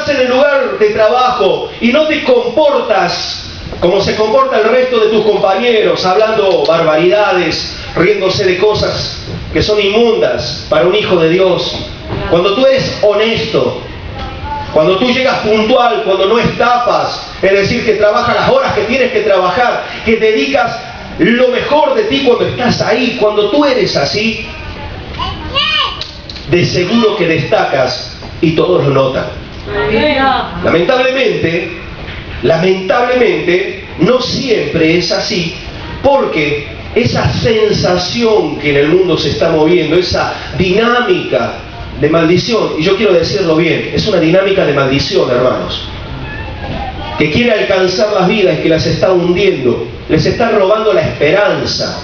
estás en el lugar de trabajo y no te comportas como se comporta el resto de tus compañeros, hablando barbaridades, riéndose de cosas que son inmundas para un hijo de Dios, cuando tú eres honesto, cuando tú llegas puntual, cuando no estafas, es decir, que trabajas las horas que tienes que trabajar, que dedicas lo mejor de ti cuando estás ahí, cuando tú eres así, de seguro que destacas y todos lo notan. Lamentablemente, no siempre es así, porque esa sensación que en el mundo se está moviendo, esa dinámica de maldición, y yo quiero decirlo bien, es una dinámica de maldición, hermanos, que quiere alcanzar las vidas y que las está hundiendo, les está robando la esperanza.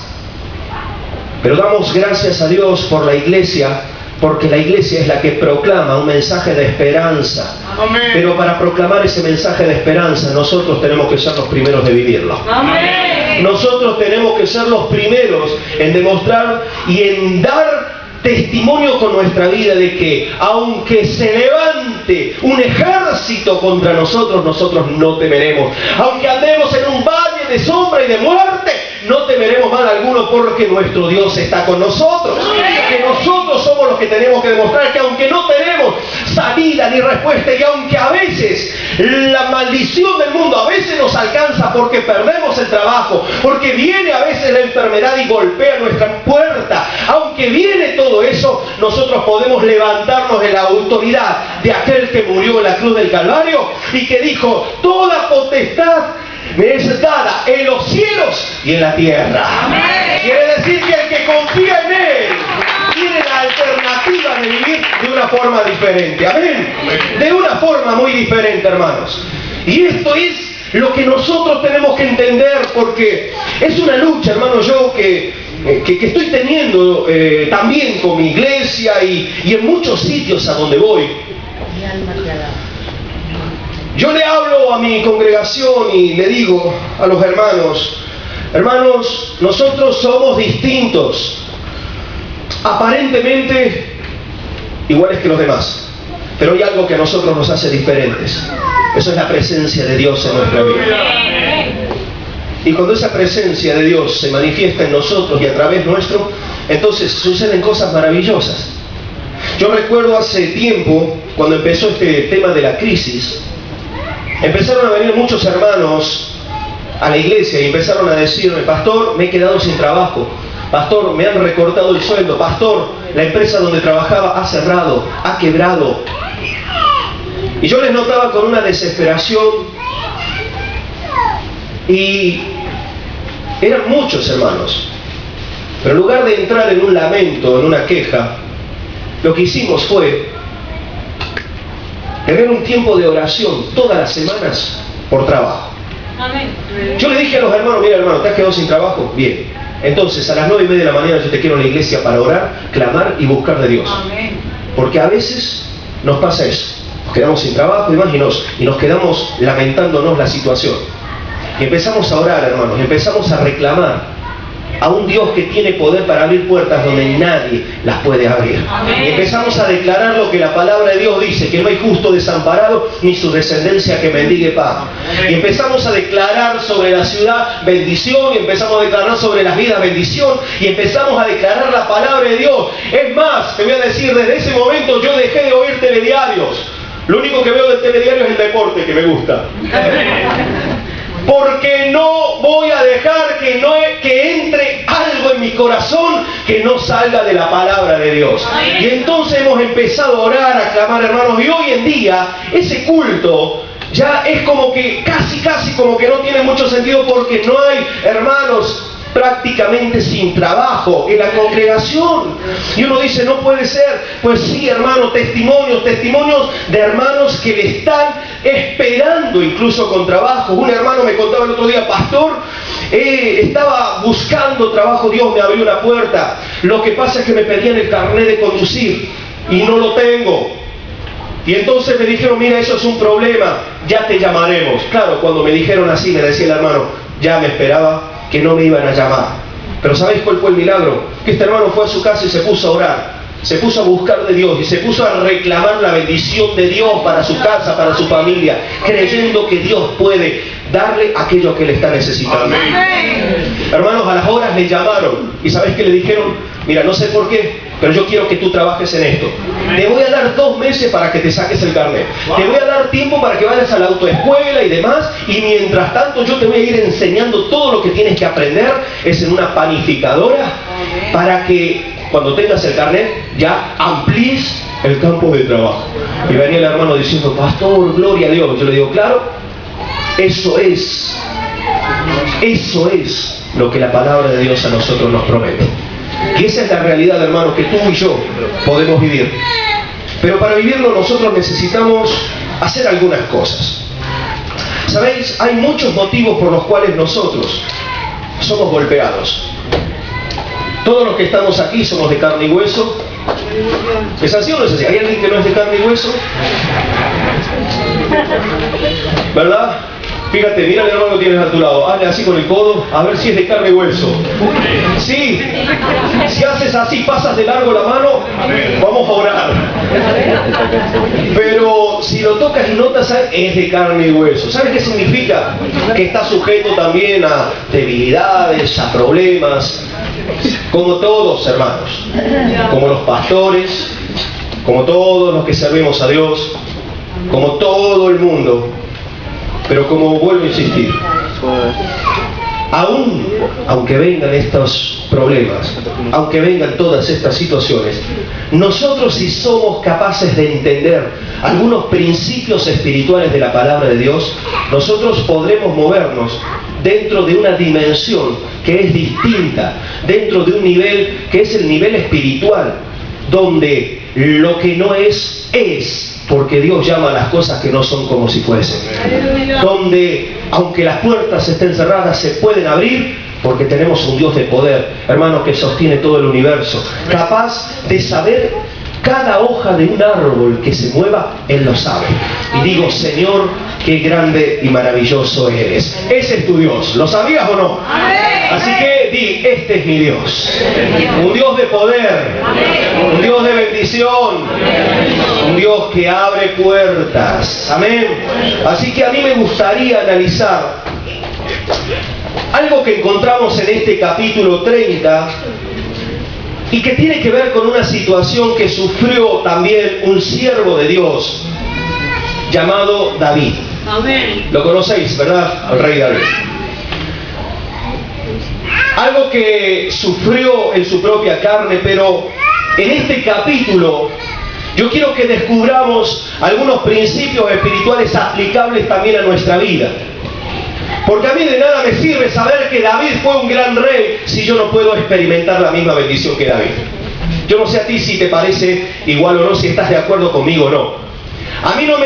Pero damos gracias a Dios por la iglesia, porque la iglesia es la que proclama un mensaje de esperanza. Amén. Pero para proclamar ese mensaje de esperanza, nosotros tenemos que ser los primeros de vivirlo. Amén. Nosotros tenemos que ser los primeros en demostrar y en dar testimonio con nuestra vida de que aunque se levante un ejército contra nosotros, nosotros no temeremos. Aunque andemos en un valle de sombra y de muerte, no temeremos mal alguno, porque nuestro Dios está con nosotros. Que nosotros somos los que tenemos que demostrar que aunque no tenemos salida ni respuesta, y aunque a veces la maldición del mundo a veces nos alcanza porque perdemos el trabajo, porque viene a veces la enfermedad y golpea nuestra puerta, aunque viene todo eso, nosotros podemos levantarnos en la autoridad de aquel que murió en la cruz del Calvario y que dijo: toda potestad me es dada en los cielos y en la tierra. Amén. Quiere decir que el que confía en Él tiene la alternativa de vivir de una forma diferente. Amén. De una forma muy diferente, hermanos. Y esto es lo que nosotros tenemos que entender, porque es una lucha, hermanos, yo que estoy teniendo también con mi iglesia y en muchos sitios a donde voy. Yo le hablo a mi congregación y le digo a los hermanos, nosotros somos distintos, aparentemente iguales que los demás, pero hay algo que a nosotros nos hace diferentes. Eso es la presencia de Dios en nuestra vida. Y cuando esa presencia de Dios se manifiesta en nosotros y a través nuestro, entonces suceden cosas maravillosas. Yo recuerdo hace tiempo, cuando empezó este tema de la crisis, empezaron a venir muchos hermanos a la iglesia y empezaron a decirme: pastor, me he quedado sin trabajo, pastor, me han recortado el sueldo, pastor, la empresa donde trabajaba ha cerrado, ha quebrado. Y yo les notaba con una desesperación, y eran muchos hermanos, pero en lugar de entrar en un lamento, en una queja, lo que hicimos fue tener un tiempo de oración todas las semanas por trabajo. Amén. Yo le dije a los hermanos: mira, hermano, ¿te has quedado sin trabajo? Bien, entonces a las 9:30 de la mañana yo te quiero en la iglesia para orar, clamar y buscar de Dios. Amén. Porque a veces nos pasa eso, nos quedamos sin trabajo y demás, y nos quedamos lamentándonos la situación. Y empezamos a orar, hermanos, empezamos a reclamar a un Dios que tiene poder para abrir puertas donde nadie las puede abrir. Amén. Y empezamos a declarar lo que la palabra de Dios dice: que no hay justo desamparado, ni su descendencia que mendigue pan. Y empezamos a declarar sobre la ciudad bendición, y empezamos a declarar sobre las vidas bendición, y empezamos a declarar la palabra de Dios. Es más, te voy a decir, desde ese momento yo dejé de oír telediarios. Lo único que veo del telediario es el deporte, que me gusta. Porque no voy a dejar que entre algo en mi corazón que no salga de la palabra de Dios. Y entonces hemos empezado a orar, a clamar, hermanos, y hoy en día ese culto ya es como que casi como que no tiene mucho sentido, porque no hay hermanos prácticamente sin trabajo en la congregación. Y uno dice: no puede ser. Pues sí, hermano, testimonios de hermanos que le están esperando incluso con trabajo. Un hermano me contaba el otro día: pastor, estaba buscando trabajo, Dios me abrió una puerta, lo que pasa es que me pedían el carnet de conducir y no lo tengo. Y entonces me dijeron: mira, eso es un problema, ya te llamaremos. Claro, cuando me dijeron así, me decía el hermano, ya me esperaba que no me iban a llamar. Pero ¿sabéis cuál fue el milagro? Que este hermano fue a su casa y se puso a orar. se puso a buscar de Dios y se puso a reclamar la bendición de Dios para su casa, para su familia, creyendo que Dios puede darle aquello que él está necesitando. Hermanos, a las horas le llamaron y ¿sabés qué le dijeron? Mira, no sé por qué, pero yo quiero que tú trabajes en esto. Te voy a dar 2 meses para que te saques el carnet. Te voy a dar tiempo para que vayas a la autoescuela y demás. Y mientras tanto yo te voy a ir enseñando todo lo que tienes que aprender. Es en una panificadora para que cuando tengas el carnet ya amplíes el campo de trabajo. Y venía el hermano diciendo, pastor, gloria a Dios. Yo le digo, claro, eso es lo que la palabra de Dios a nosotros nos promete. Y esa es la realidad, hermanos, que tú y yo podemos vivir. Pero para vivirlo nosotros necesitamos hacer algunas cosas. ¿Sabéis? Hay muchos motivos por los cuales nosotros somos golpeados. Todos los que estamos aquí somos de carne y hueso. ¿Es así o no es así? ¿Hay alguien que no es de carne y hueso? ¿Verdad? Fíjate, mira al hermano que tienes a tu lado, hazle así con el codo, a ver si es de carne y hueso. Sí, si haces así, pasas de largo la mano, vamos a orar. Pero si lo tocas y notas, es de carne y hueso. ¿Sabes qué significa? Que está sujeto también a debilidades, a problemas, como todos, hermanos, como los pastores, como todos los que servimos a Dios, como todo el mundo. Pero como vuelvo a insistir, aunque vengan estos problemas, aunque vengan todas estas situaciones, nosotros si somos capaces de entender algunos principios espirituales de la palabra de Dios, nosotros podremos movernos dentro de una dimensión que es distinta, dentro de un nivel que es el nivel espiritual, donde lo que no es, es. Porque Dios llama a las cosas que no son como si fuesen. Donde, aunque las puertas estén cerradas, se pueden abrir porque tenemos un Dios de poder, hermanos, que sostiene todo el universo, capaz de saber cada hoja de un árbol que se mueva, Él lo sabe. Y digo, Señor, qué grande y maravilloso eres. Ese es tu Dios. ¿Lo sabías o no? Así que di, este es mi Dios. Un Dios de poder, un Dios de bendición, un Dios que abre puertas. Amén. Así que a mí me gustaría analizar algo que encontramos en este capítulo 30 y que tiene que ver con una situación que sufrió también un siervo de Dios llamado David. Amén. Lo conocéis, ¿verdad? Al rey David. Algo que sufrió en su propia carne, pero en este capítulo yo quiero que descubramos algunos principios espirituales aplicables también a nuestra vida. Porque a mí de nada me sirve saber que David fue un gran rey si yo no puedo experimentar la misma bendición que David. Yo no sé a ti si te parece igual o no, si estás de acuerdo conmigo o no. A mí no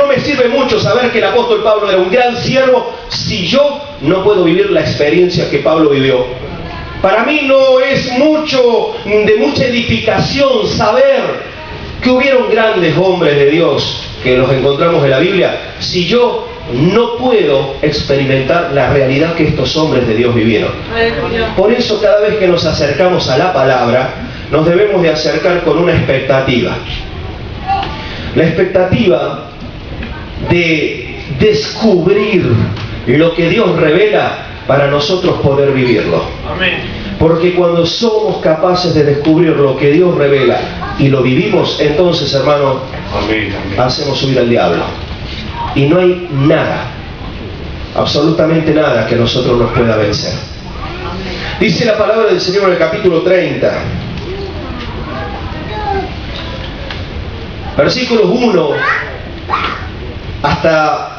me sirve mucho saber que el apóstol Pablo era un gran siervo si yo no puedo vivir la experiencia que Pablo vivió. Para mí no es de mucha edificación saber que hubieron grandes hombres de Dios que los encontramos en la Biblia si yo no puedo experimentar la realidad que estos hombres de Dios vivieron. Por eso cada vez que nos acercamos a la palabra, nos debemos de acercar con una expectativa. La expectativa de descubrir lo que Dios revela para nosotros poder vivirlo. Porque cuando somos capaces de descubrir lo que Dios revela y lo vivimos, entonces, hermano, hacemos huir al diablo. Y no hay nada, absolutamente nada que nosotros nos pueda vencer. Dice la palabra del Señor en el capítulo 30, versículos 1 hasta